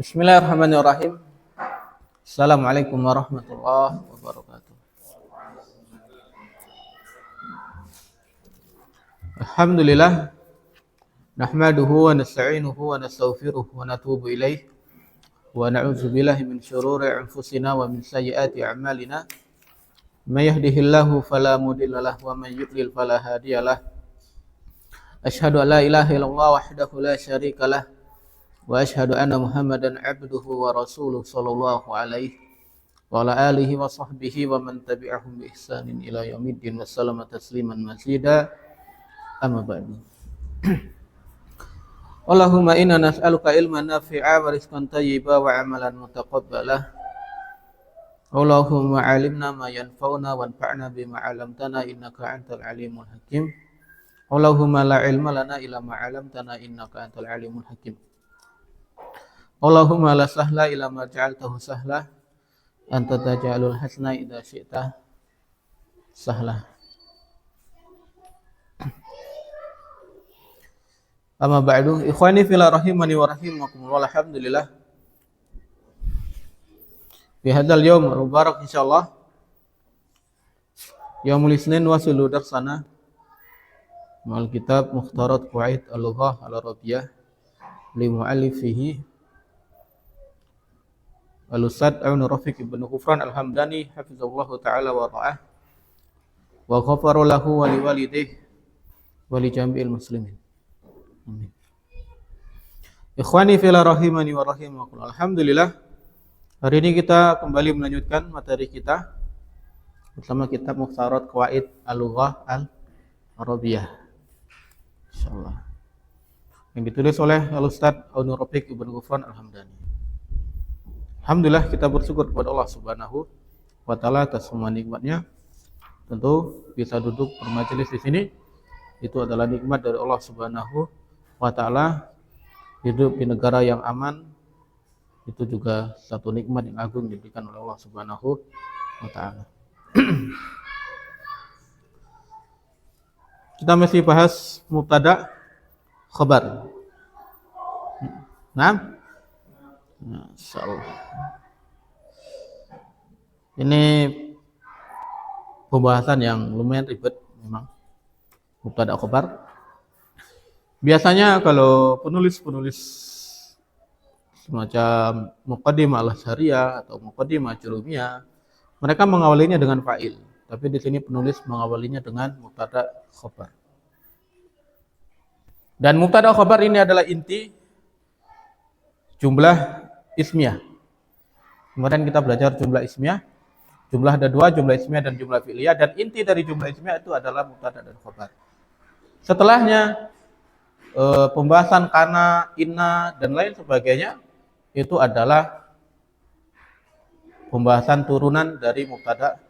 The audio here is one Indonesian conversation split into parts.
Bismillahirrahmanirrahim. Assalamualaikum warahmatullahi wabarakatuh. Alhamdulillah. Nahmaduhu wa nasta'inuhu wa nastaghfiruh wa natubu ilaih. Wa na'udzu billahi min syururi anfusina wa min sayyiati a'malina. May yahdihillahu fala mudhillalah wa may yudlil fala hadiyalah. Asyhadu an la ilaha illallah wahdahu la syarikalah. Wa asyhadu anna Muhammadan abduhu wa rasuluh sallallahu alaihi wa ala alihi wa sahbihi wa man tabi'ahum bi ihsanin ila yaumiddin wa sallama tasliman mazida. Amma ba'du. Allahumma inna nas'aluka ilman nafi'a wa rizqan thayyiba wa amalan mutaqabbala. Allahumma 'allimna ma yanfa'una wanfa'na bima 'allamtana innaka antal alimul hakim. Allahumma la ilma lana illa ma 'allamtana innaka antal alimul hakim. Allahumma la sahla illa ma ja'altahu sahla anta taj'alul hasna idza syi'ta sahla. Amma ba'du, ikhwani fillah rahimani wa rahimakumullah. Alhamdulillah fi hadzal yaum mubarak insyaallah yaumul isnin wasilu darsana mal kitab Mukhtarat Qawaid al-Lughah al-Arabiyyah li mu'allifihi Al-Ustadz Aun Rafiq ibn Ghufran Al-Hamdani hafizallahu ta'ala wa ra'ah wa ghafara lahu wa liwalidayhi wa li jami'il muslimin. Amin. Ikhwani fillah rahimani wa rahimakumullah. Alhamdulillah, hari ini kita kembali melanjutkan materi kita bersama kitab Mukhtarat Qawaid Al-Lughah Al-Arabiyyah insyaallah, yang ditulis oleh Al-Ustadz Aun Rafiq ibn Ghufran Al-Hamdani. Alhamdulillah, kita bersyukur kepada Allah Subhanahu wa taala atas semua nikmatnya. Tentu bisa duduk bermajelis di sini itu adalah nikmat dari Allah Subhanahu wa taala. Hidup di negara yang aman itu juga satu nikmat yang agung diberikan oleh Allah Subhanahu wa taala. Kita masih bahas mubtada khabar. Nah, insyaallah. Ini pembahasan yang lumayan ribet memang, mubtada khabar. Biasanya kalau penulis-penulis semacam Muqaddimah al-Syariah atau Muqaddimah Jurumiyah, mereka mengawalinya dengan fa'il, tapi di sini penulis mengawalinya dengan mubtada khabar. Dan mubtada khabar ini adalah inti jumlah ismiyah. Kemarin kita belajar jumlah ismiyah. Jumlah ada dua, jumlah ismiyah dan jumlah fi'liyah. Dan inti dari jumlah ismiyah itu adalah mubtada dan khabar. Setelahnya pembahasan kana, inna dan lain sebagainya itu adalah pembahasan turunan dari mubtada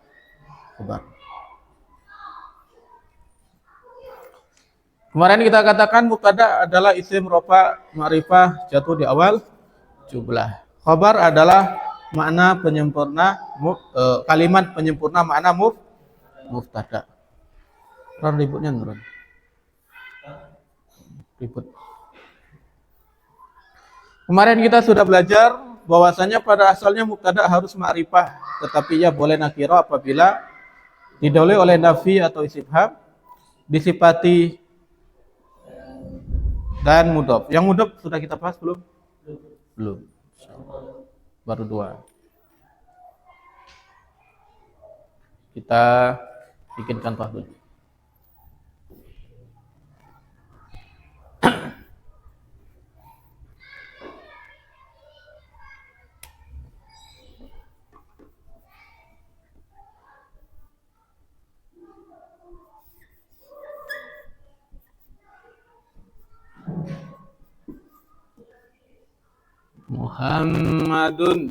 khabar. Kemarin kita katakan mubtada adalah isim rofa ma'rifah jatuh di awal jumlah. Khabar adalah makna penyempurna kalimat penyempurna makna mubtada. Ributnya nurun. Ribut. Kemarin kita sudah belajar bahwasanya pada asalnya mubtada harus ma'rifah, tetapi ia boleh nakirah apabila didahului oleh nafi atau istifham, disifati dan mudhof. Yang mudhof sudah kita bahas belum? Belum. Baru dua. Kita bikin contoh dulu. Muhammadun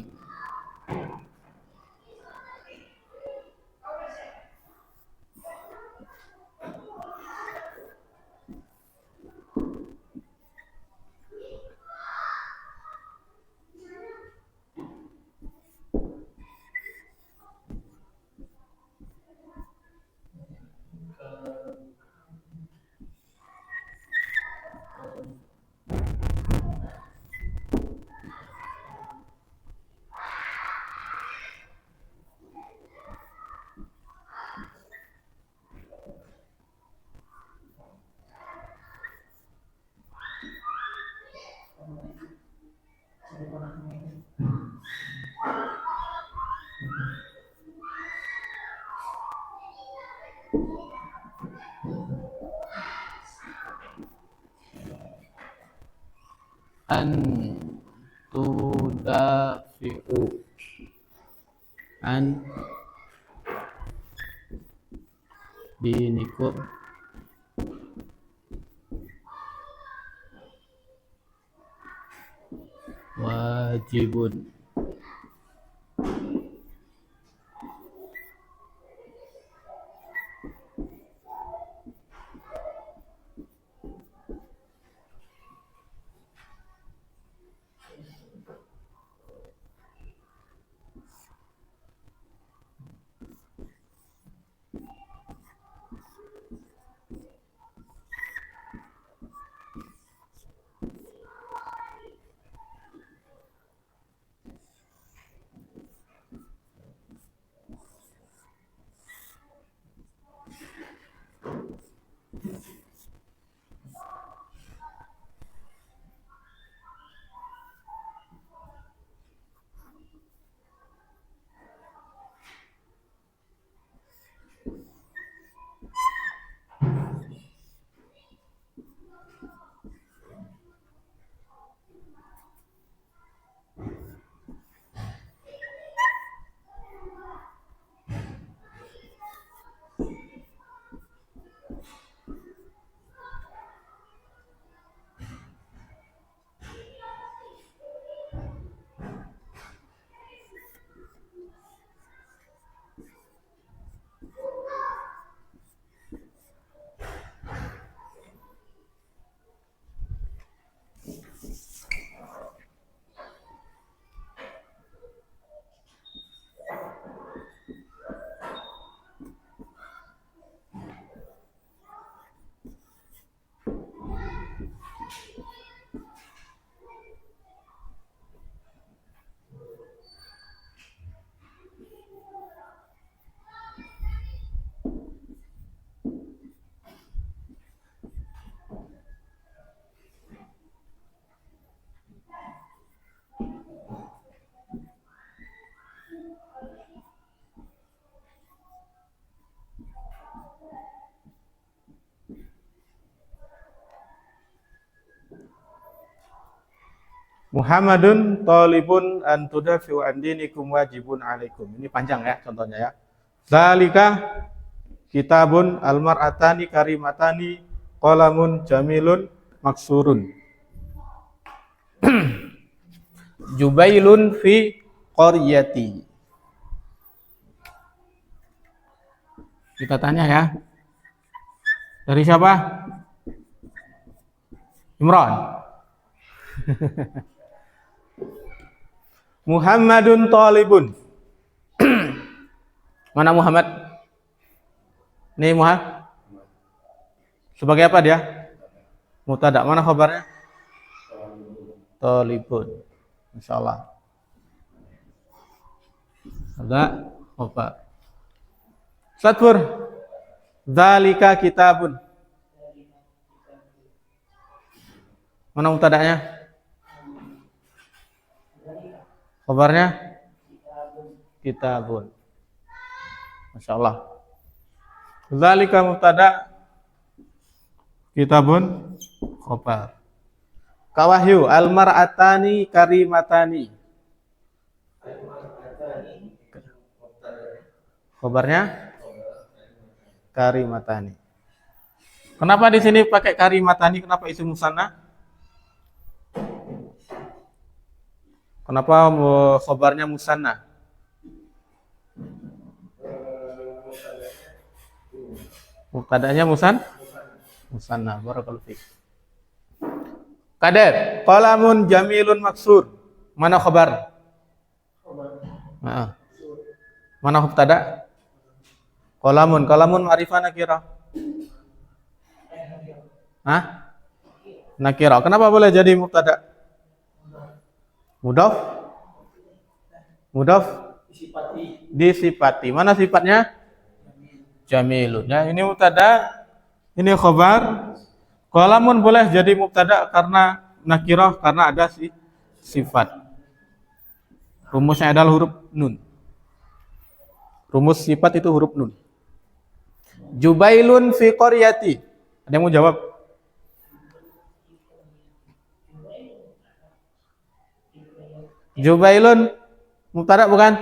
An tudafi'u. An dinikum. Wajibun. Muhammadun talibun an tudafi'u an dinikum wajibun alaikum. Ini panjang ya contohnya ya. Zalika kitabun almar'atani karimatani qalamun jamilun maksurun. Jubailun fi qaryati. Kita tanya ya. Dari siapa? Imran. Muhammadun talibun. Mana Muhammad? Ini Muhammad. Sebagai apa dia? Mubtada. Mana khabarnya? Talibun. Insyaallah. Ada khabar. Satfur. Dzalika kitabun. Mana mubtada'nya? Khabarnya? Kitabun. Masyaallah. Dzalika mubtada, kitabun khabar. Kawahyu almar'atani karimatani. Khabarnya? Karimatani. Kenapa di sini pakai karimatani? Kenapa isim musanna? Kenapa khabarnya musanna? Mubtada'nya musanna. Barakallahu fiik. Kader, qalamun jamilun maksur. Mana khabar? Mana mubtada? Qalamun ma'rifah nakirah. Nakirah. Kenapa boleh jadi mubtada? Mudhaf disifati. Mana sifatnya? Jamilun. Ya, ini mubtada, ini khabar. Qalamun boleh jadi mubtada karena nakirah, karena ada sifat. Rumusnya adalah huruf nun. Rumus sifat itu huruf nun. Jubailun fi qaryati. Ada yang mau jawab? Jubailun mubtada bukan?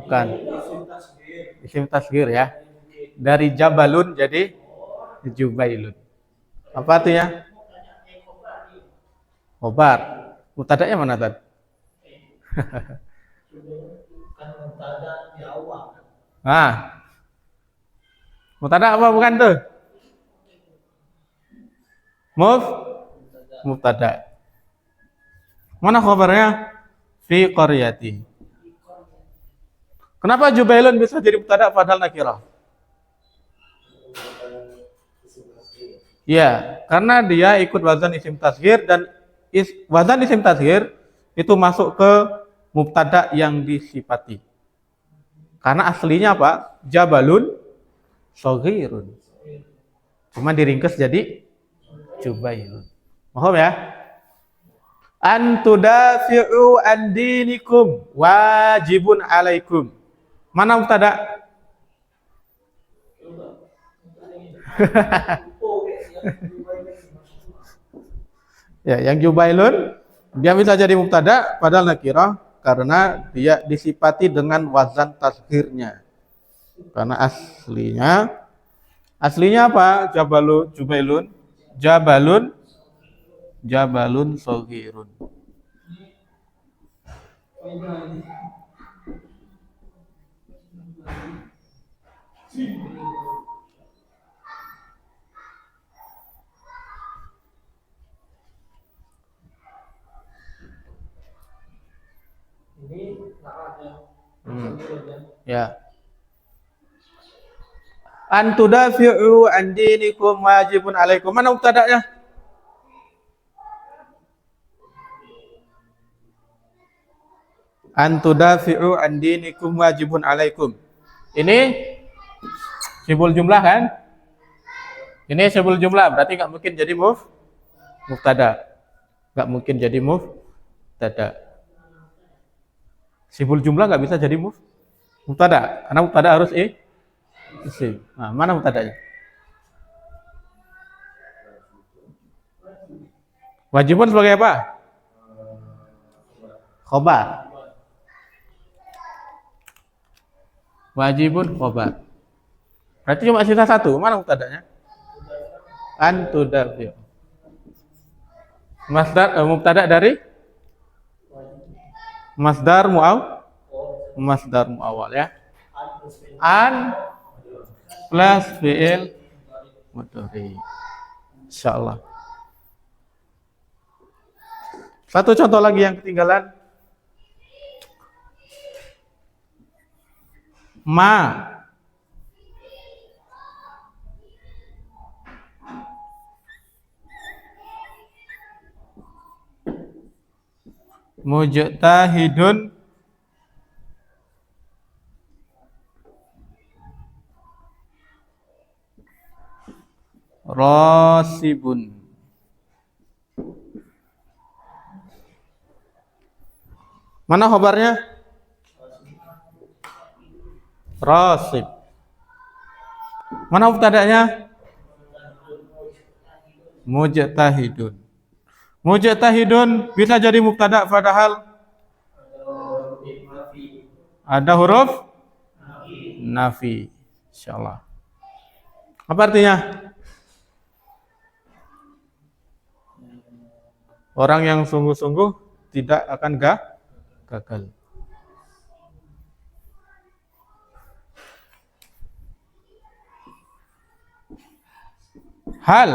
Bukan. Isim tasghir ya. Dari jabalun jadi jubailun. Apa artinya? Khobar. Mubtada'nya mana tadi? Ah, mubtada apa bukan tuh? Mubtada. Mana khabarnya? Fi qaryati. Kenapa Jubailun bisa jadi mubtada padahal nakirah? Ya, karena dia ikut wazan isim tasghir dan wazan isim tasghir itu masuk ke mubtada yang disifati. Karena aslinya apa? Jabalun shaghirun. Cuma diringkas jadi Jubailun. Paham ya? An tudafi'u an dinikum wajibun alaikum. Mana mubtada? Ya, yang Jubailun dia bisa jadi mubtada padahal nakirah karena dia disifati dengan wazan tasghirnya. Karena aslinya apa? Jubailun, Jabalun shaghirun. Ya. An tudafi'u an dinikum wajibun alaikum. Mana mubtada'nya? An tudafi'u an dinikum wajibun alaikum. Ini sibul jumlah kan? Ini sibul jumlah, berarti nggak mungkin jadi mubtada. Nggak mungkin jadi mubtada. Sibul jumlah nggak bisa jadi mubtada, karena mubtada harus isim. Nah, mana mubtadanya? Wajibun sebagai apa? Khobar. Wajibun khobar. Berarti cuma sisa satu. Mana mubtadanya? An tudafi'u. Mubtada dari masdar muawwal ya. An plus fi'il mudhari. Insyaallah. Satu contoh lagi yang ketinggalan. Ma. Mujtahidun rasibun. Mana khabarnya? Rasib. Mana mubtada'nya? Mujtahidun. Mujtahidun bisa jadi mubtada padahal ada huruf nafi. Insyaallah. Apa artinya? Orang yang sungguh-sungguh tidak akan gagal. Hal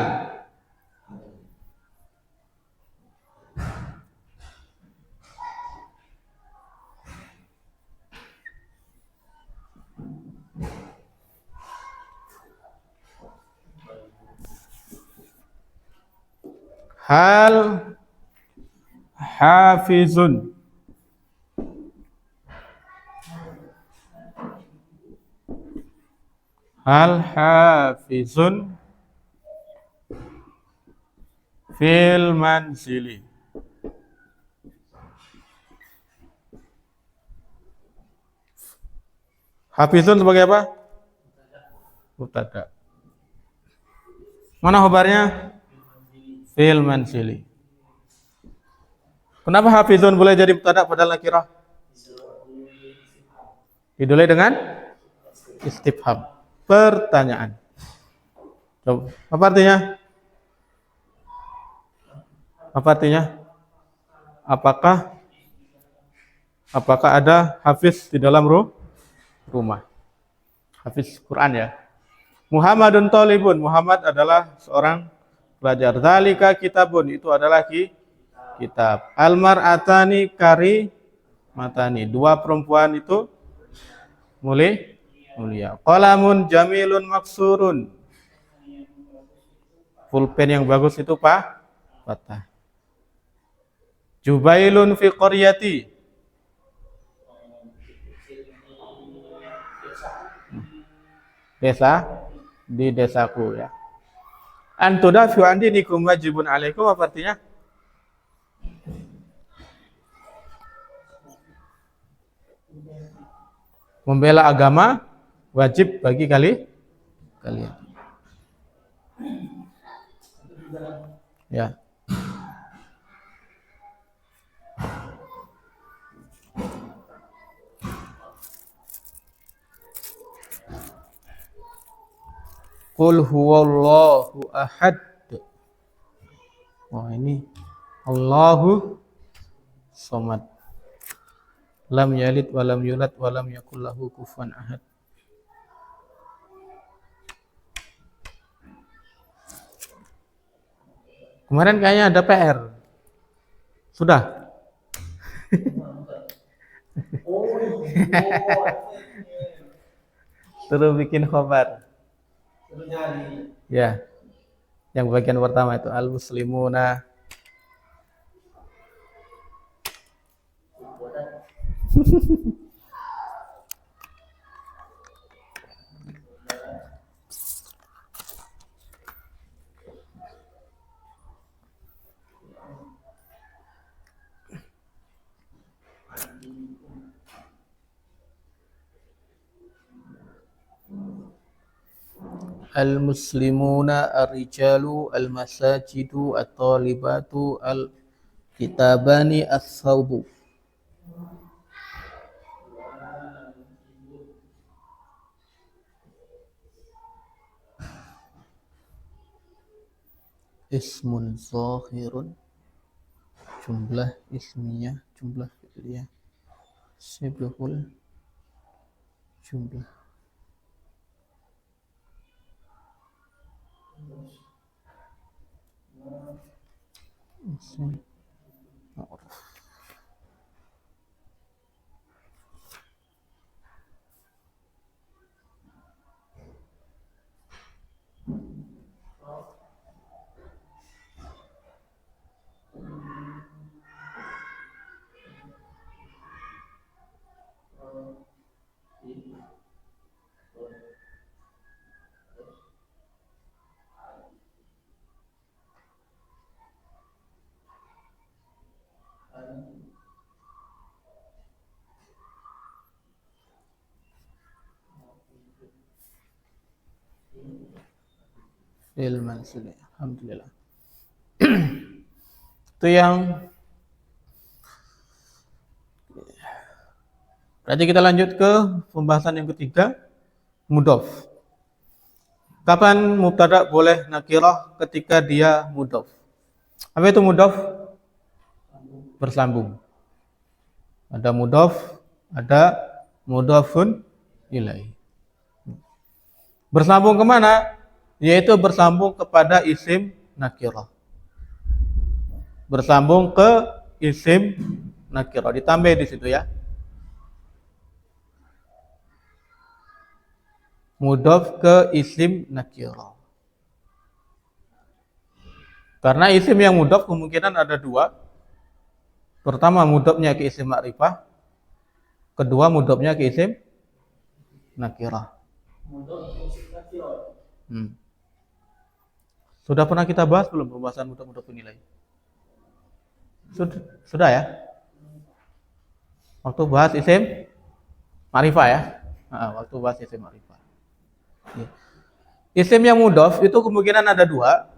hafizun. Hal hafizun fil manzili. Hafizun sebagai apa? Mubtada. Mana khabarnya? Fil manzili. Kenapa hafizun boleh jadi mubtada padahal nakirah? Didulai dengan istifham, pertanyaan. Coba, apa artinya? Apa artinya? Apakah ada hafiz di dalam rumah? Hafiz Quran ya. Muhammadun talibun, Muhammad adalah seorang pelajar. Dzalika kitabun, itu adalah kitab. Almar'atani kari matani, dua perempuan itu mulia. Qalamun jamilun maksurun, pulpen yang bagus itu patah. Jubailun fi qaryati, desa, di desaku ya. Antudafi'u an dinikum wajibun alaikum, apa artinya? Membela agama wajib bagi kalian. Ya. Qul huwallahu ahad. Wah, ini Allahu somad. Lam yalid wa lam yulad wa lam yakul lahu kufuwan ahad. Kemarin kayaknya ada PR. Sudah? Terus bikin khobar. Ya. Yang bagian pertama itu al-muslimuna. Al-muslimuna ar-rijalu al-masajidu at-talibatu al-kitabani as-sawbu. Ismun zahirun, jumlah ismiyah, jumlah fi'liyah, sibhul jumlah. Isim ma'ruf. Alhamdulillah. Itu yang berarti kita lanjut ke pembahasan yang ketiga, mudhof. Kapan mubtada boleh nakirah? Ketika dia mudhof. Apa itu mudhof? Bersambung. Ada mudhof, ada mudhofun ilaih. Bersambung kemana? Yaitu bersambung kepada isim nakirah. Bersambung ke isim nakirah. Ditambah di situ ya. Mudhof ke isim nakirah. Karena isim yang mudhof kemungkinan ada dua. Pertama mudhofnya ke isim ma'rifah. Kedua mudhofnya ke isim nakirah. Sudah pernah kita bahas belum pembahasan mudhof nilai? Sudah ya? Waktu bahas isim ma'rifah ya? Waktu bahas isim ma'rifah. Isim yang mudhof itu kemungkinan ada dua.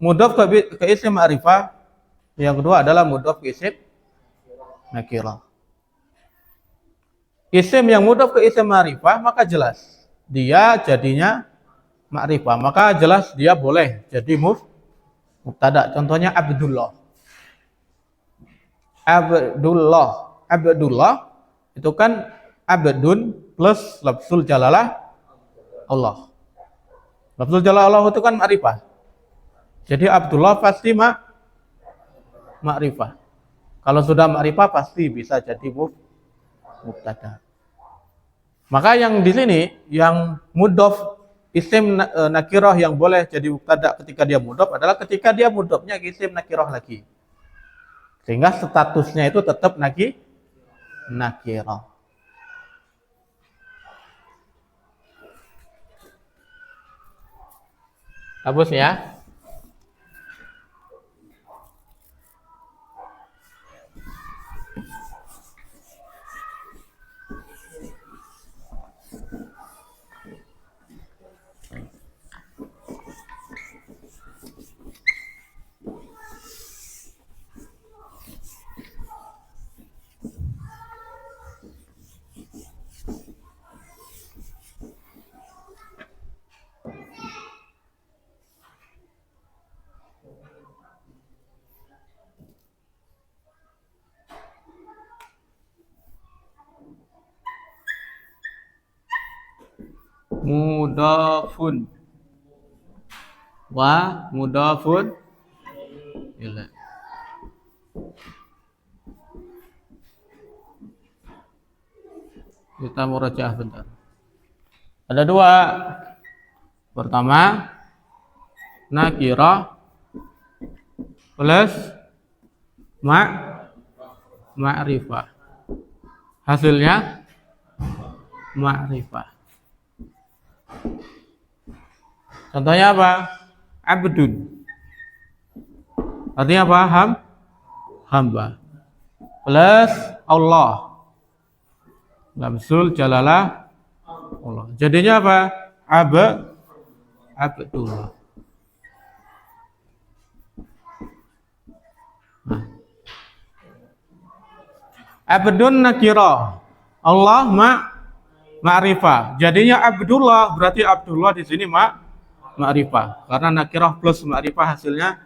Mudhof ke isim ma'rifah. Yang kedua adalah mudhof ke isim nakirah. Isim yang mudhaf ke isim ma'rifah maka jelas dia jadinya ma'rifah, maka jelas dia boleh jadi mubtada. Contohnya Abdullah. Abdullah. Abdullah itu kan abdun plus lafzul jalalah Allah. Lafzul jalalah Allah itu kan ma'rifah. Jadi Abdullah pasti ma'rifah. Kalau sudah ma'rifah pasti bisa jadi mubtada. Maka yang di sini yang mudhof isim nakirah yang boleh jadi mubtada ketika dia mudhof adalah ketika dia mudhofnya isim nakirah lagi. Sehingga statusnya itu tetap nakirah. Hapus ya. Mudhafun wa mudhafun ilaih. Kita murajaah bentar. Ada dua. Pertama, nakirah plus ma'rifah. Hasilnya ma'rifah. Contohnya apa? Abdun. Artinya apa? Hamba. Plus Allah. Lafzul jalalah Allah. Jadinya apa? Abdullah. Nah. Abdun nakirah. Allah ma'rifah. Jadinya Abdullah, berarti Abdullah di sini ma'rifah. Karena nakirah plus ma'rifah hasilnya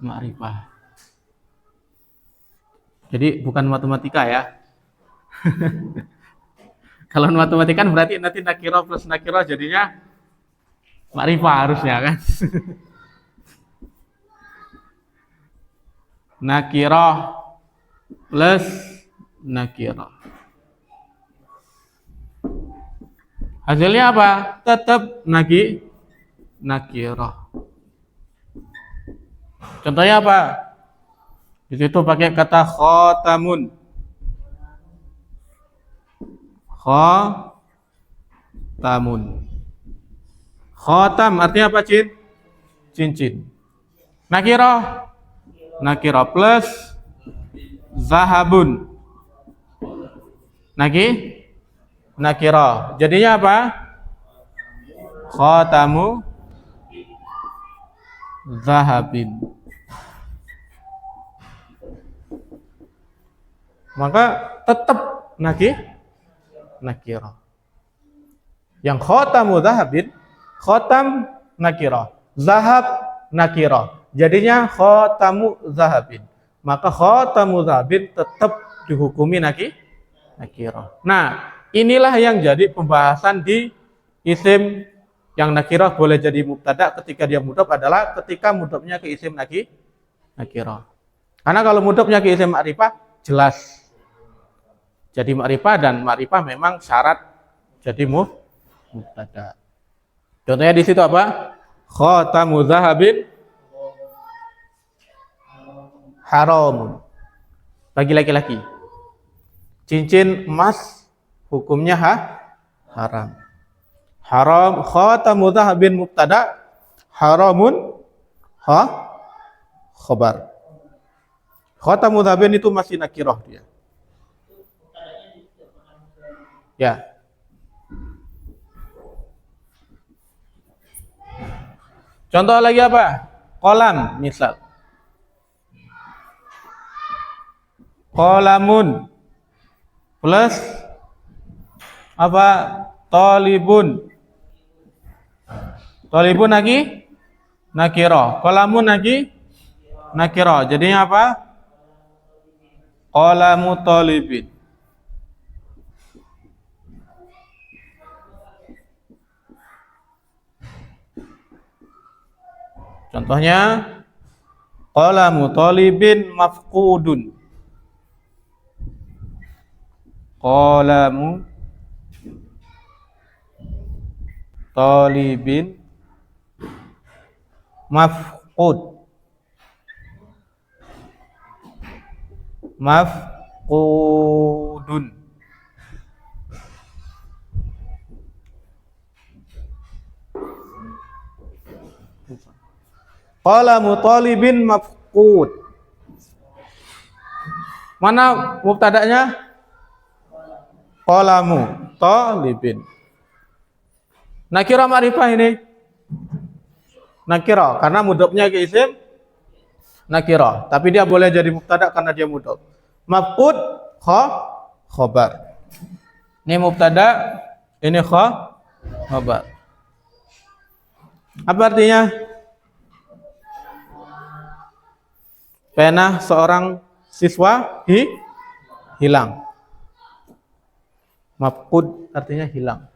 ma'rifah. Jadi bukan matematika ya. Kalau matematika kan berarti nanti nakirah plus nakirah jadinya ma'rifah harusnya kan. Nakirah plus nakirah. Hasilnya apa? Tetap nakirah. Contohnya apa? Di situ pakai kata khatamun. Khatamun. Khatam artinya apa, Cin? Cincin. Nakirah. Nakirah plus zahabun. Nakirah. Jadinya apa? Khatamu zahabin. Maka tetap nakirah. Yang khatamu zahabin, khatam nakirah, zahab nakirah. Jadinya khatamu zahabin. Maka khatamu zahabin tetap dihukumi nakirah. Nah, inilah yang jadi pembahasan di isim yang nakirah boleh jadi mubtada ketika dia mudhaf adalah ketika mudhafnya ke isim nakirah. Karena kalau mudhafnya ke isim ma'rifah jelas jadi ma'rifah, dan ma'rifah memang syarat jadi mubtada. Contohnya di situ apa? Khatamu zahabin haramun. Bagi laki-laki. Cincin emas hukumnya haram. Haram, khatamu zahabin mubtada, haramun khabar. Khatamu zahabin itu masih nakirah dia. Ya. Contoh lagi apa? Kolam misal. Qalamun plus apa? Talibun. Talibun lagi nakira. Qalamun lagi nakira. Jadinya apa? Qalamu talibin. Contohnya qalamu talibin mafqudun. Qalamu talibin mafqud. Mafqudun. Qalamu talibin mafqud. Mana mubtada'nya? Qalamu talibin. Nakira ma'rifah ini. Nakira karena mudhofnya ke isim nakira, tapi dia boleh jadi mubtada karena dia mudhof. Mafqud khobar. Ini mubtada, ini khobar. Apa artinya? Pena seorang siswa hilang. Mafqud artinya hilang.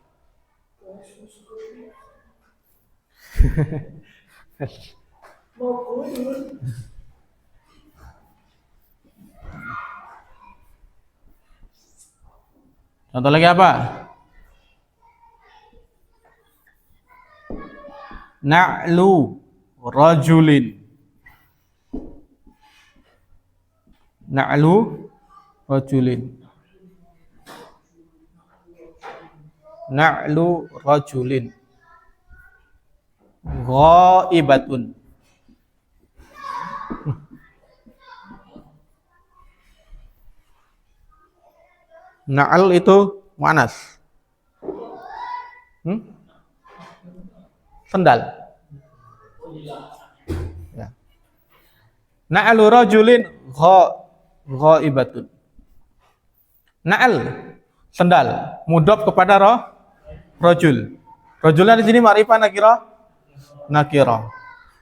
Contoh lagi apa? Na'lu rajulin. Na'lu rajulin. Na'lu rajulin. Ghaibatun. Na'al itu muannas. Sendal. Ya. Na'alu rajulin ghaibatun. Na'al sendal, mudhof kepada rajul. Rajulnya di sini ma'rifah nakira.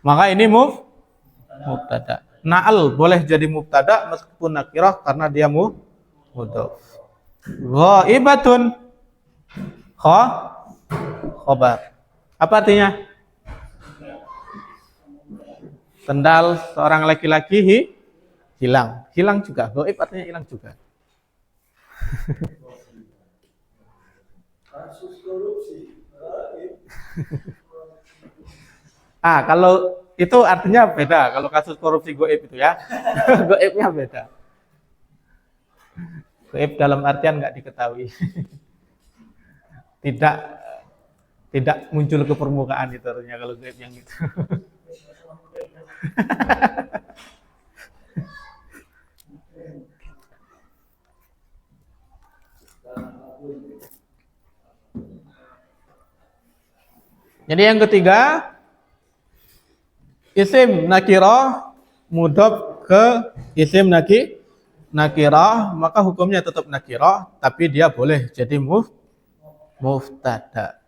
Maka ini mubtada. Na'al boleh jadi mubtada meskipun nakirah karena dia mudhof. Ghaibatun khobar. Apa artinya? Sendal seorang laki-laki hilang. Hilang juga. Ghaib artinya hilang juga. Kasus korupsi. Kalau itu artinya beda. Kalau kasus korupsi goib itu ya, goibnya beda. Goib dalam artian nggak diketahui, tidak muncul ke permukaan itu artinya kalau goib yang itu. Jadi yang ketiga, isim nakirah mudhof ke isim nakirah, maka hukumnya tetap nakirah, tapi dia boleh jadi mubtada.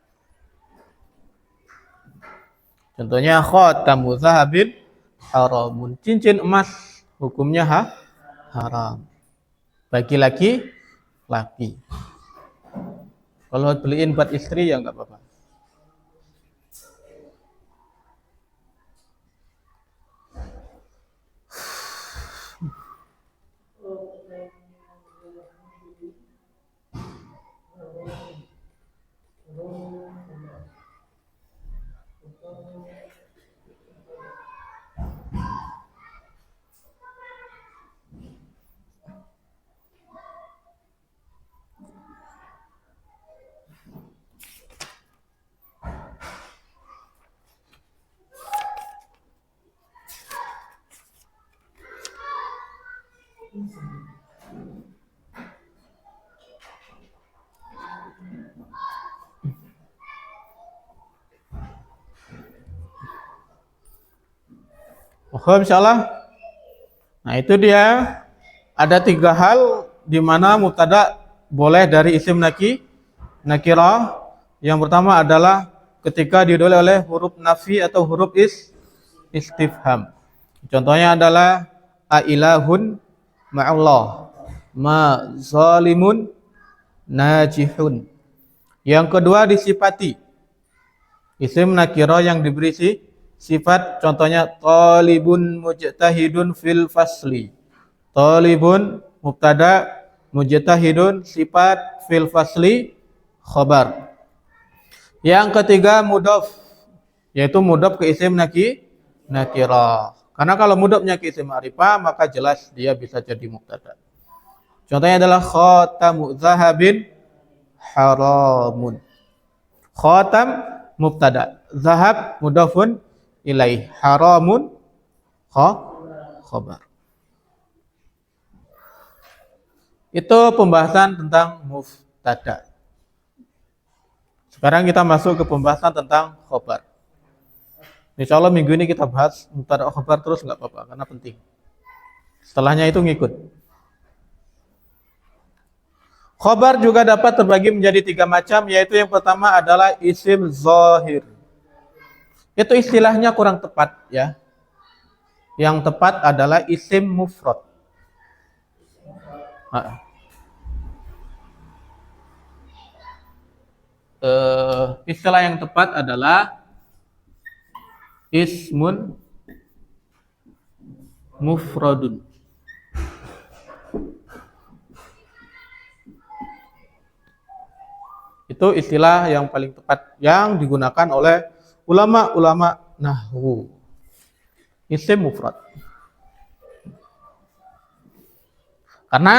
Contohnya khatamu zahabin haramun. Cincin emas hukumnya haram bagi laki. Kalau beliin buat istri ya enggak apa-apa. Insyaallah. Nah, itu dia ada 3 hal di mana mubtada boleh dari isim nakirah. Yang pertama adalah ketika didahului oleh huruf nafi atau huruf istifham. Contohnya adalah ailahun ma'allah, ma zalimun najihun. Yang kedua disifati, isim nakirah yang diberi sifat, contohnya talibun mujtahidun fil fasli. Talibun mubtada, mujtahidun sifat, fil fasli khabar. Yang ketiga mudhaf, yaitu mudhaf ke isim nakirah. Karena kalau mudhafnya ke isim ma'rifah maka jelas dia bisa jadi mubtada. Contohnya adalah khatamu zahabin haramun. Khatam mubtada, zahab mudhafun ilaih, haramun khabar. Itu pembahasan tentang mubtada. Sekarang kita masuk ke pembahasan tentang khabar. Insya Allah minggu ini kita bahas mubtada khabar terus nggak apa-apa karena penting. Setelahnya itu ngikut. Khabar juga dapat terbagi menjadi 3 macam, yaitu yang pertama adalah isim zahir. Itu istilahnya kurang tepat ya. Yang tepat adalah isim mufrad. Istilah yang tepat adalah ismun mufradun. Itu istilah yang paling tepat yang digunakan oleh ulama-ulama nahwu. Isim mufrad. Karena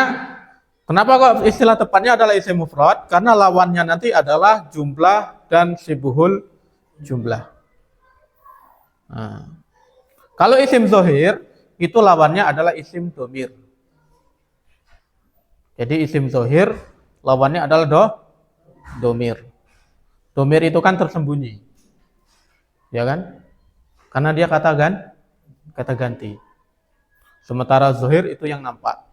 kenapa kok istilah tepatnya adalah isim mufrad? Karena lawannya nanti adalah jumlah dan sibuhul jumlah. Nah, kalau isim zahir itu lawannya adalah isim domir. Jadi isim zahir lawannya adalah domir. Domir itu kan tersembunyi, ya kan? Karena dia kata ganti. Sementara zahir itu yang nampak.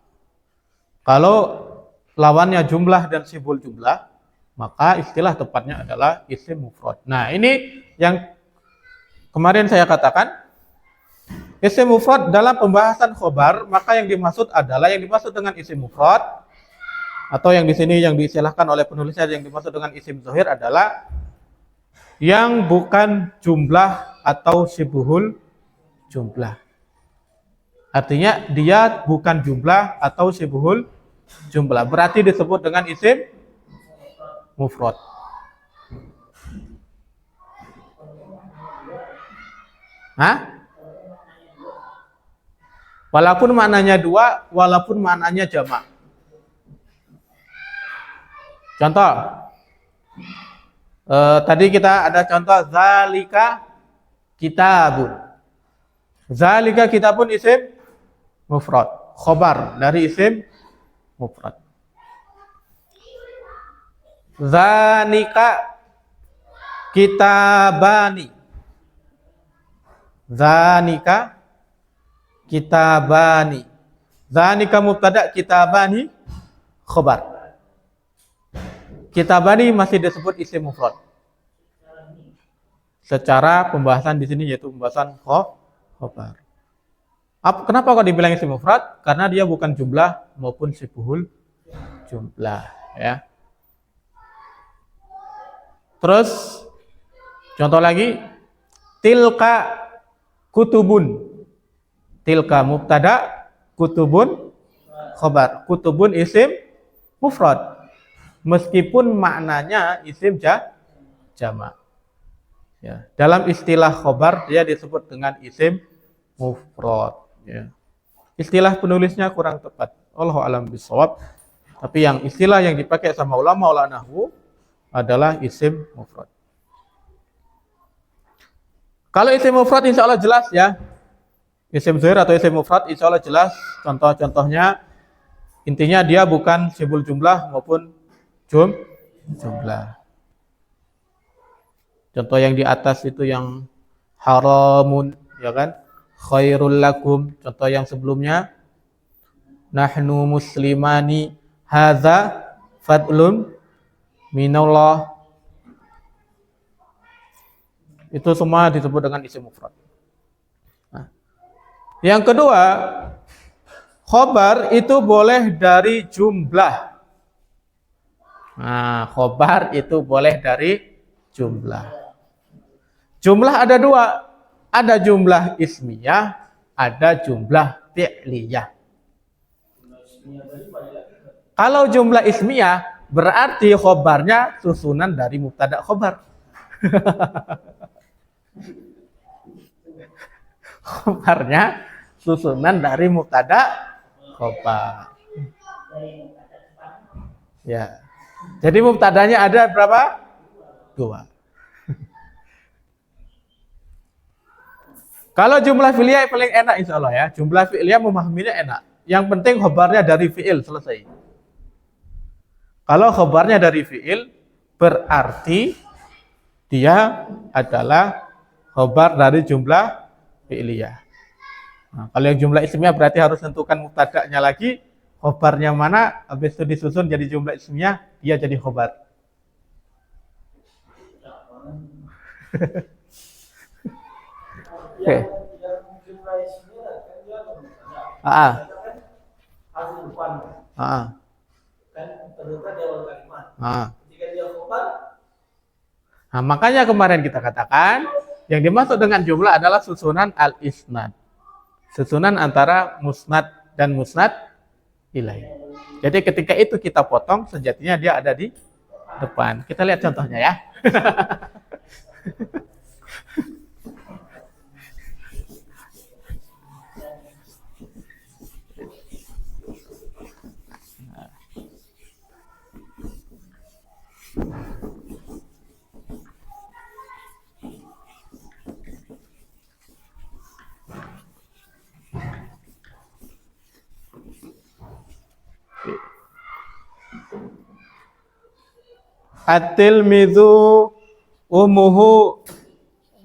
Kalau lawannya jumlah dan simbol jumlah, maka istilah tepatnya adalah isim mufrad. Nah, ini yang kemarin saya katakan, isim mufrad dalam pembahasan khobar, maka yang dimaksud dengan isim mufrad, atau yang di sini yang diistilahkan oleh penulisnya yang dimaksud dengan isim zahir adalah yang bukan jumlah atau sibuhul jumlah. Artinya dia bukan jumlah atau sibuhul jumlah. Berarti disebut dengan isim mufrad. Walaupun maknanya 2, walaupun maknanya jamak. Contoh. Tadi kita ada contoh zalika kitabun. Zalika kitabun isim mufrad, khobar dari isim mufrad. Zanika kitabani. Zanika kitabani. Zanika mubtada, kitabani khobar. Kitabani masih disebut isim mufrad. Secara pembahasan di sini yaitu pembahasan khobar. Kenapa kok dibilang isim mufrad? Karena dia bukan jumlah maupun sibuhul jumlah, ya. Terus contoh lagi, tilka kutubun. Tilka mubtada, kutubun khobar. Kutubun isim mufrad. Meskipun maknanya isim jamak. Ya. Dalam istilah khobar dia disebut dengan isim mufrad. Ya. Istilah penulisnya kurang tepat. Allahu a'lam bishawab. Tapi yang istilah yang dipakai sama ulama nahwu adalah isim mufrad. Kalau isim mufrad insya Allah jelas ya. Isim zahir atau isim mufrad insya Allah jelas. Contoh-contohnya intinya dia bukan simbol jumlah maupun jumlah. Contoh yang di atas itu yang haramun, ya kan? Khairul lakum. Contoh yang sebelumnya nahnu muslimani, hadza fadlun minallah. Itu semua disebut dengan isim mufrad. Nah, yang kedua, khobar itu boleh dari jumlah. Nah, khobar itu boleh dari jumlah. Jumlah ada dua. Ada jumlah ismiyah, ada jumlah fi'liyah. Kalau jumlah ismiyah, berarti khobarnya susunan dari mubtada khobar. Khobarnya susunan dari mubtada khobar. Ya. Jadi mubtadanya ada berapa? Dua. Kalau jumlah fi'liyah paling enak insya Allah ya. Jumlah fi'liyah memahaminya enak. Yang penting khobarnya dari fi'il, selesai. Kalau khobarnya dari fi'il, berarti dia adalah khobar dari jumlah fi'liyah. Nah, kalau yang jumlah ismiyah berarti harus tentukan mubtada'nya lagi, khobarnya mana, habis itu disusun jadi jumlah ismiyah, dia jadi khobar. Oke. Nah, makanya kemarin kita katakan yang dimaksud dengan jumlah adalah susunan al-isnad. Susunan antara musnad dan musnad ilaih. Jadi ketika itu kita potong, sejatinya dia ada di depan. Kita lihat contohnya ya. At-tilmidzu ummuhu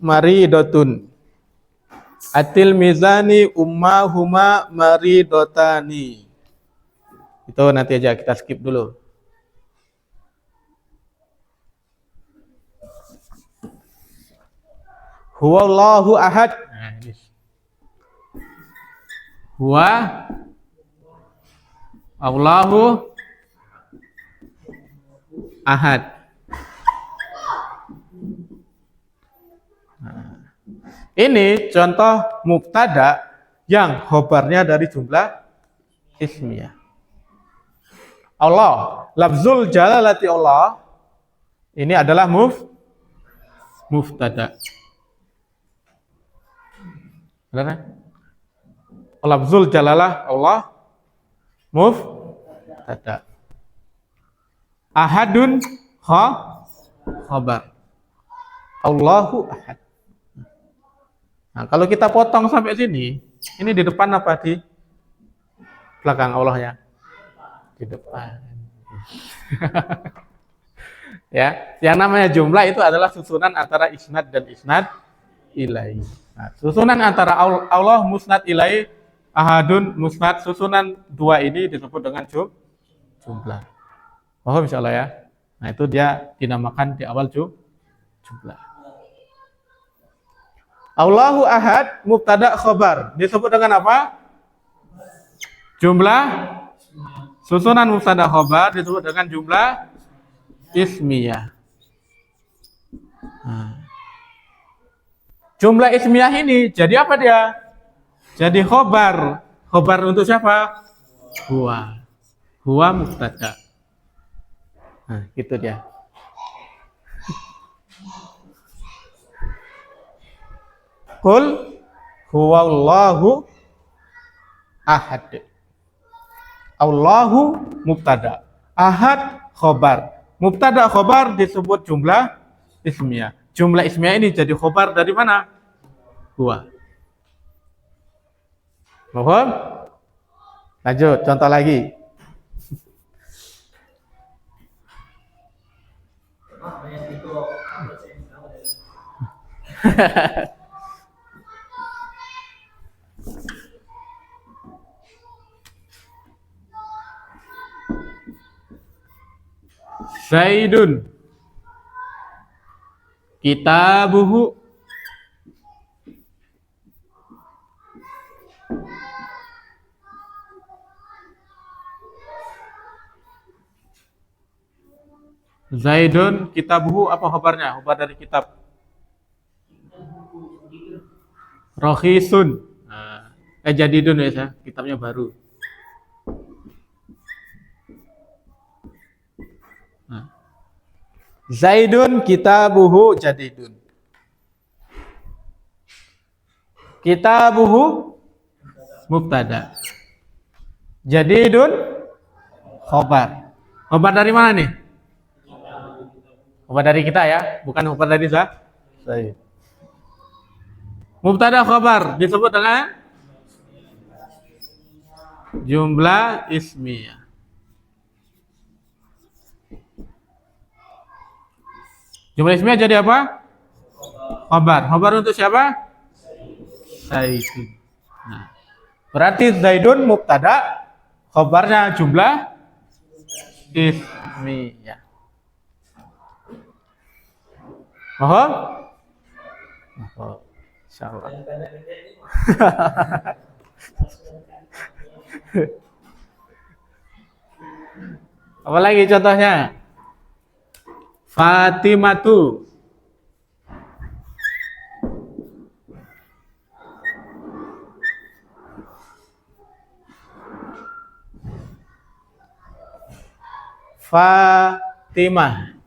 maridatun. At-tilmizani ummahuma maridatani. Itu nanti aja kita skip dulu. Huwallahu ahad. Nah, ini. Huwa Allahu ahad. Nah, ini contoh mubtada yang khobarnya dari jumlah ismiyah. Allah, lafzul jalalati Allah, ini adalah mubtada. Benar? Lafzul jalalah Allah mubtada. Ahadun khabar. Allahu ahad. Nah, kalau kita potong sampai sini, ini di depan apa di belakang Allahnya? Di depan. Ya, yang namanya jumlah itu adalah susunan antara isnad dan isnad ilaih. Nah, susunan antara Allah musnad ilaih, ahadun musnad, susunan dua ini disebut dengan jumlah. Oh, insyaallah ya. Nah, itu dia dinamakan di awal jumlah. Allahu ahad mubtada khobar disebut dengan apa? Jumlah. Susunan mubtada khobar disebut dengan jumlah ismiyah. Nah. Jumlah ismiyah ini jadi apa dia? Jadi khobar. Khobar untuk siapa? Huwa. Huwa mubtada. Nah, gitu dia. Qul huwallahu ahad. Allahu mubtada. Ahad khobar. Mubtada khobar disebut jumlah ismiyah. Jumlah ismiyah ini jadi khobar dari mana? Huwa. Mohon. Lanjut, contoh lagi. Zaidun kitabuhu. Zaidun kitabuhu, apa khabarnya? Khabar dari kitab. Rakhisun. Nah, jadidun ya, kitabnya baru. Nah. Zaidun kitabuhu jadidun. Kitabuhu mubtada. Jadidun khabar. Khabar dari mana nih? Khabar dari kita ya, bukan khabar dari Zaid. Mubtada khabar disebut dengan jumlah ismiyah. Jumlah ismiyah jadi apa? Khabar. Khabar untuk siapa? Zaidun. Nah, berarti Zaidun mubtada, khabarnya jumlah ismiyah. Paham? Oh, insyaallah. Apa lagi contohnya? Fatimatu. Fatimah.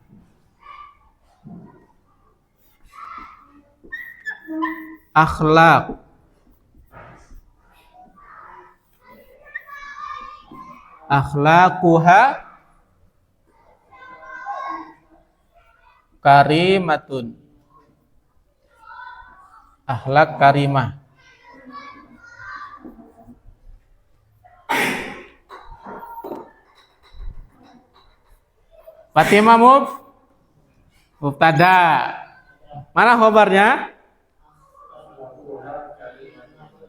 Akhlak. Akhlaquha karimatun. Akhlak karimah. Fatimah mubtada. Mana khabarnya?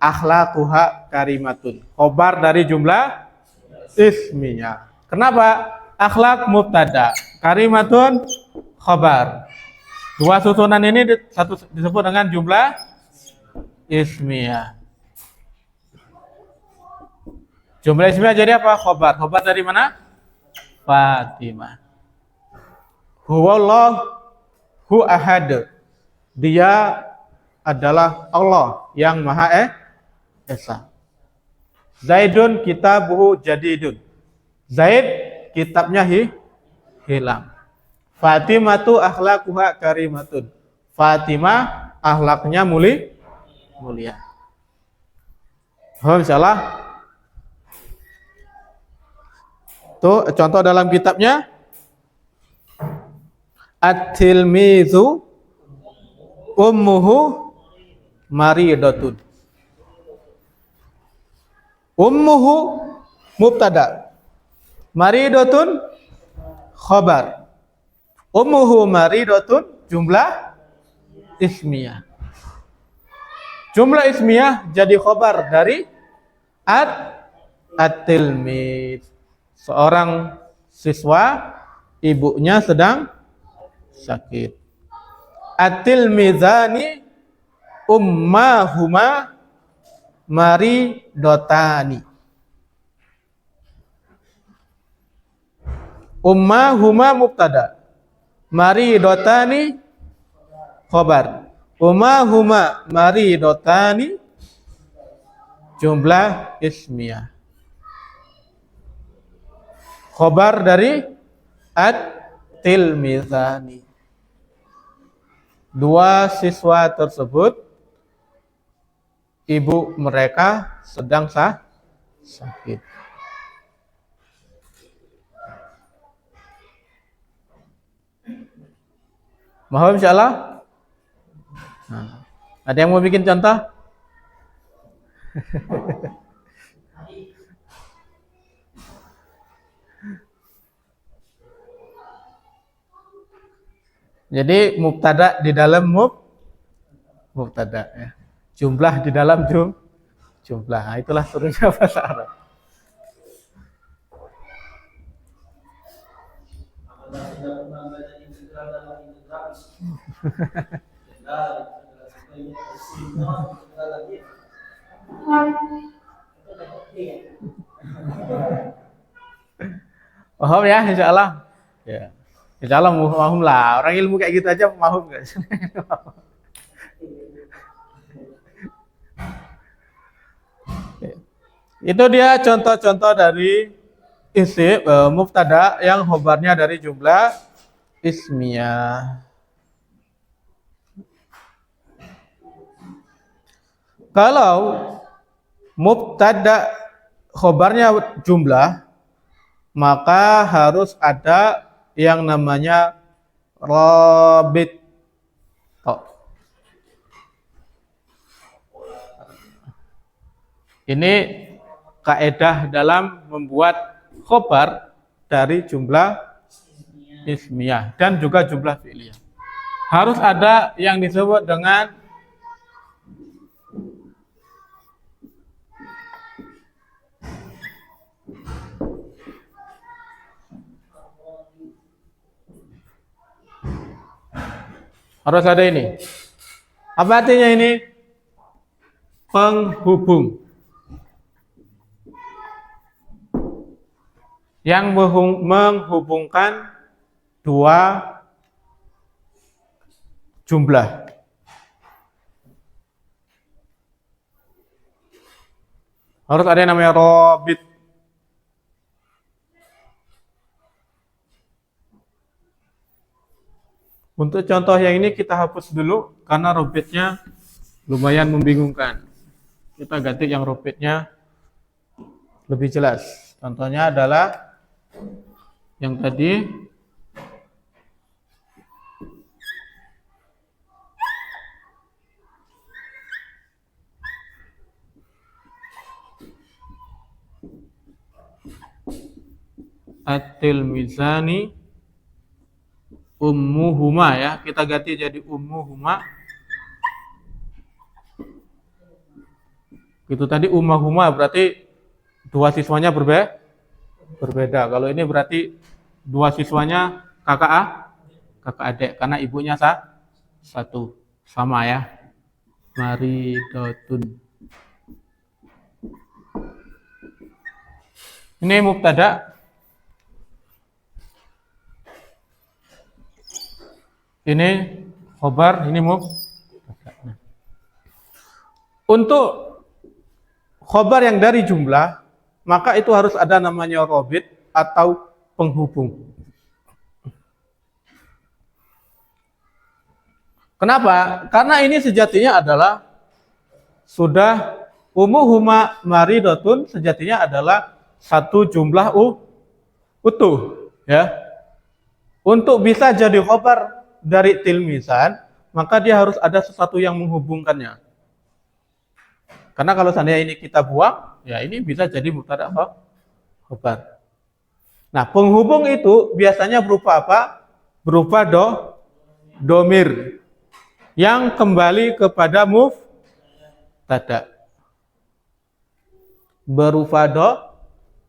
Akhlaquha karimatun. Khabar dari jumlah ismiyah. Kenapa? Akhlak mubtada, karimatun khabar. Dua susunan ini disebut dengan jumlah ismiyah. Jumlah ismiyah jadi apa? Khabar. Khabar dari mana? Fatimah. Huwallahu ahad. Dia adalah Allah yang Maha Esa. Zaidun kitabuhu jadidun. Zaid kitabnya hilang. Fatimatu akhlaquha karimatun. Fatimah akhlaknya mulia. Insyaallah. Tuh contoh dalam kitabnya. At-tilmizu ummuhu maridatun. Ummuhu mubtada, maridatun khabar. Ummuhu maridatun jumlah ismiyah. Jumlah ismiyah jadi khabar dari at-tilmiz. Seorang siswa, ibunya sedang sakit. At-tilmizani ummahuma maridotani. Ummahuma mubtada, maridotani khabar. Ummahuma maridotani jumlah ismiyah. Khabar dari at-tilmizani. Dua siswa tersebut, ibu mereka sedang sakit. Mohon insyaallah. Nah, ada yang mau bikin contoh? Jadi mubtada di dalam mubtada ya. Jumlah di dalam jumlah. Nah, itulah serunya bahasa Arab. Paham ya, insya Allah. Ya. Insya Allah mahum lah. Orang ilmu kayak gitu aja mahum nggak? Itu dia contoh-contoh dari isim mubtada yang khobarnya dari jumlah ismiyah. Kalau mubtada khobarnya jumlah, maka harus ada yang namanya rabit. Oh. Ini kaedah dalam membuat khobar dari jumlah ismiyah dan juga jumlah fi'liyah. Harus ada yang disebut dengan harus ada ini. Apa artinya ini? Penghubung. Yang menghubungkan dua jumlah. Harus ada yang namanya robit. Untuk contoh yang ini kita hapus dulu karena robitnya lumayan membingungkan. Kita ganti yang robitnya lebih jelas. Contohnya adalah yang tadi at-tilmizani ummuhuma, ya, kita ganti jadi ummuhuma. Gitu tadi ummahuma berarti dua siswanya berbeda. Kalau ini berarti dua siswanya kakak adik karena ibunya satu. Sama ya. Maridotun. Ini mubtada. Ini khobar, ini mubtada. Untuk khobar yang dari jumlah, maka itu harus ada namanya robit atau penghubung. Kenapa? Karena ini sejatinya adalah sudah ummuhuma maridotun, sejatinya adalah satu jumlah utuh, ya. Untuk bisa jadi khobar dari tilmisan, maka dia harus ada sesuatu yang menghubungkannya. Karena kalau seandainya ini kita buang, ya ini bisa jadi mubtada khobar. Nah, penghubung itu biasanya berupa apa? Berupa domir yang kembali kepada mubtada. Berupa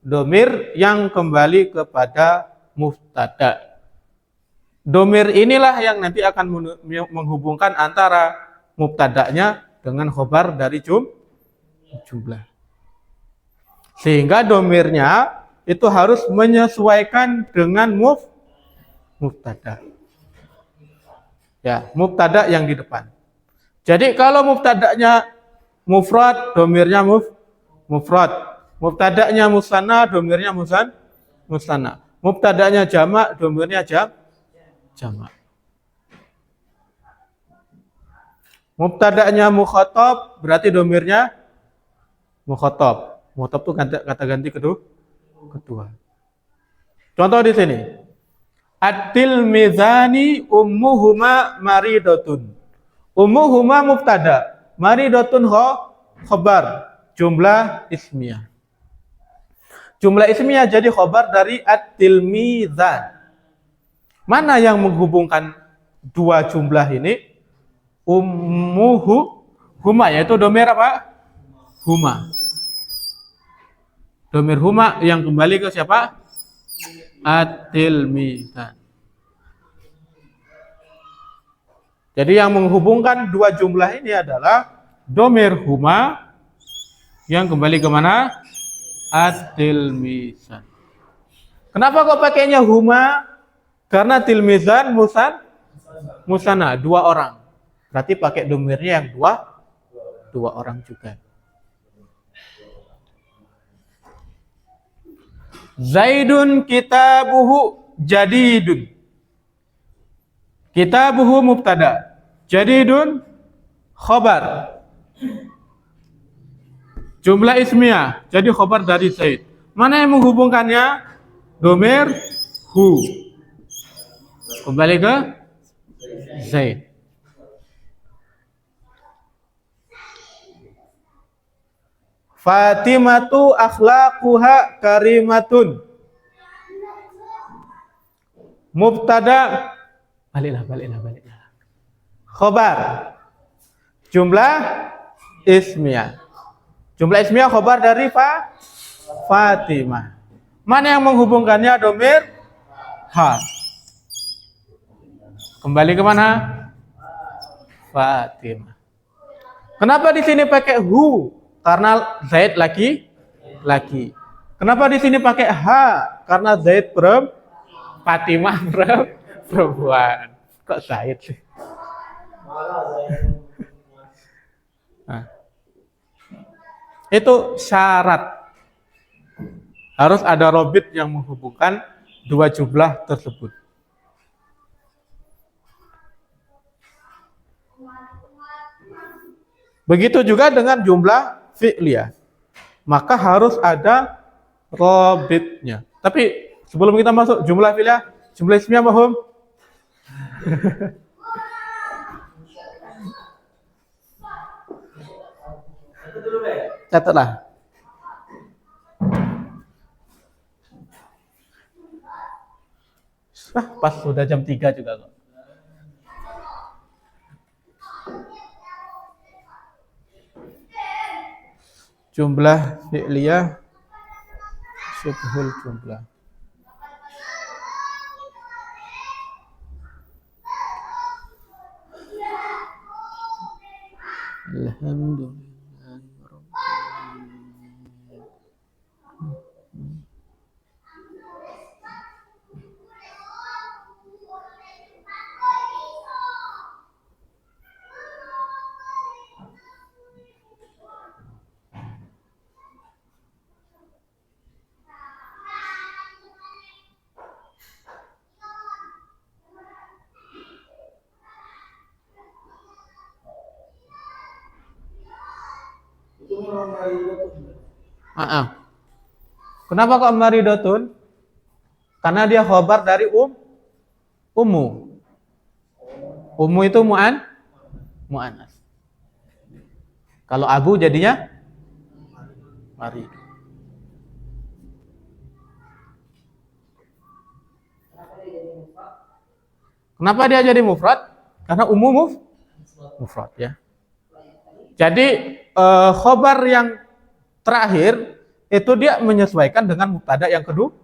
domir yang kembali kepada mubtada. Domir inilah yang nanti akan menghubungkan antara mubtada'nya dengan khobar dari jumlah. Sehingga domirnya itu harus menyesuaikan dengan mubtada. Ya, mubtada yang di depan. Jadi kalau mubtada'nya mufrad, domirnya mufrad. Mubtada'nya musanna, domirnya musanna. Mubtada'nya jamak, domirnya jamak. Mubtada'nya mukhatab, berarti domirnya mukhatab. Mukhatab itu kata ganti kedua. Contoh di sini. At-tilmizani ummuhuma maridotun. Ummuhuma mubtada, maridotun khobar, jumlah ismiyah. Jumlah ismiyah jadi khobar dari at-tilmizan. Mana yang menghubungkan dua jumlah ini? Huma, yaitu domir apa? Huma. Domir huma yang kembali ke siapa? At-tilmizan. Jadi yang menghubungkan dua jumlah ini adalah domir huma yang kembali kemana? At-tilmisan. Kenapa kok pakainya huma? Karena tilmizan musana, dua orang. Berarti pakai domirnya yang dua orang juga. Zaidun kitabuhu jadidun. Kitabuhu mubtada. Jadidun khobar. Jumlah ismiyah. Jadi khobar dari Zaid. Mana yang menghubungkannya? Domir hu. Kembali ke Zaid. Fatimatu akhlaquha karimatun. Mubtada. Baliklah. Khobar. Jumlah ismiyah. Jumlah ismiyah khobar dari Fatimah. Mana yang menghubungkannya? Domir ha. Kembali ke mana? Fatimah. Kenapa di sini pakai hu? Karena Zaid laki. Kenapa di sini pakai ha? Karena Zaid Fatimah perempuan. Kok Zaid sih? Nah. Itu syarat. Harus ada robit yang menghubungkan dua jumlah tersebut. Begitu juga dengan jumlah fi'liyah. Maka harus ada robitnya. Tapi sebelum kita masuk jumlah fi'liyah, jumlah ismiyah paham? Catatlah. Pas sudah jam 3 juga kok. Jumlah fi'liyah syubhul jumlah. Alhamdulillah. Kenapa kok maridotun? Karena dia khobar dari ummu. Ummu itu mu'anas. Kalau abu jadinya marid. Kenapa dia jadi mufrad? Karena ummu mufrad ya. Jadi khobar yang terakhir itu dia menyesuaikan dengan mubtada yang kedua.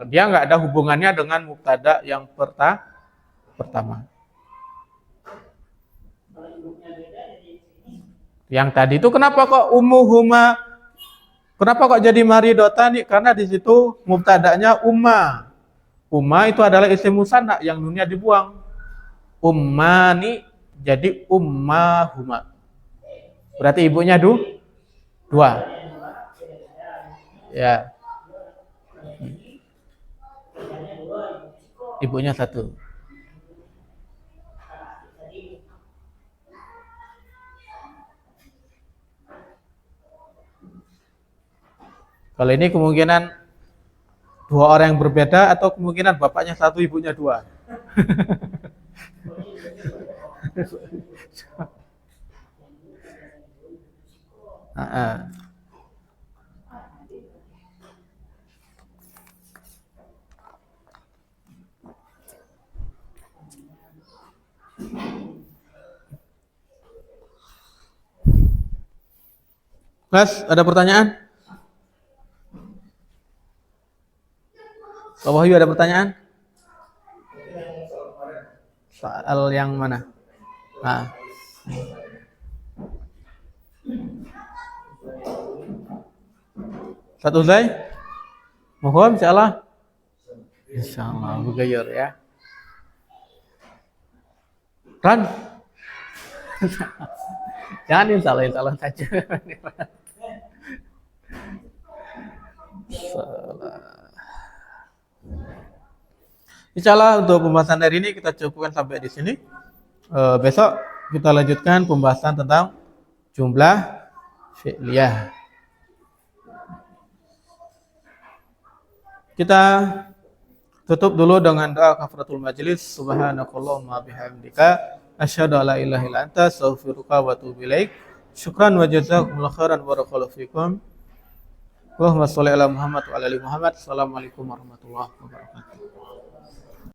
Dia nggak ada hubungannya dengan mubtada yang pertama. Yang tadi itu kenapa kok ummuhuma? Kenapa kok jadi maridotani? Karena di situ mubtadanya umma. Umma itu adalah isim musanna yang nunnya dibuang. Ummani jadi ummahuma. Berarti ibunya dua. Ya. Ibunya satu. Kalau ini kemungkinan dua orang yang berbeda atau kemungkinan bapaknya satu, ibunya dua. Mas, ada pertanyaan? Pak Wahyu ada pertanyaan? Soal yang mana? Nah, satu Zai? Mohon insyaallah. Insyaallah bergayur ya. Ran. Jangan insyaallah saja. Insyaallah untuk pembahasan hari ini kita cukupkan sampai di sini. Besok kita lanjutkan pembahasan tentang jumlah fi'liyah. Kita tutup dulu dengan doa kafaratul majelis. Subhanakallahumma bihamdika asyhadu an la ilaha illa anta astaghfiruka wa atubu ilaik. Syukran wa jazakumullahu khairan barakallahu fikum. Allahumma shalli ala Muhammad wa ala ali Muhammad. Assalamualaikum warahmatullahi wabarakatuh.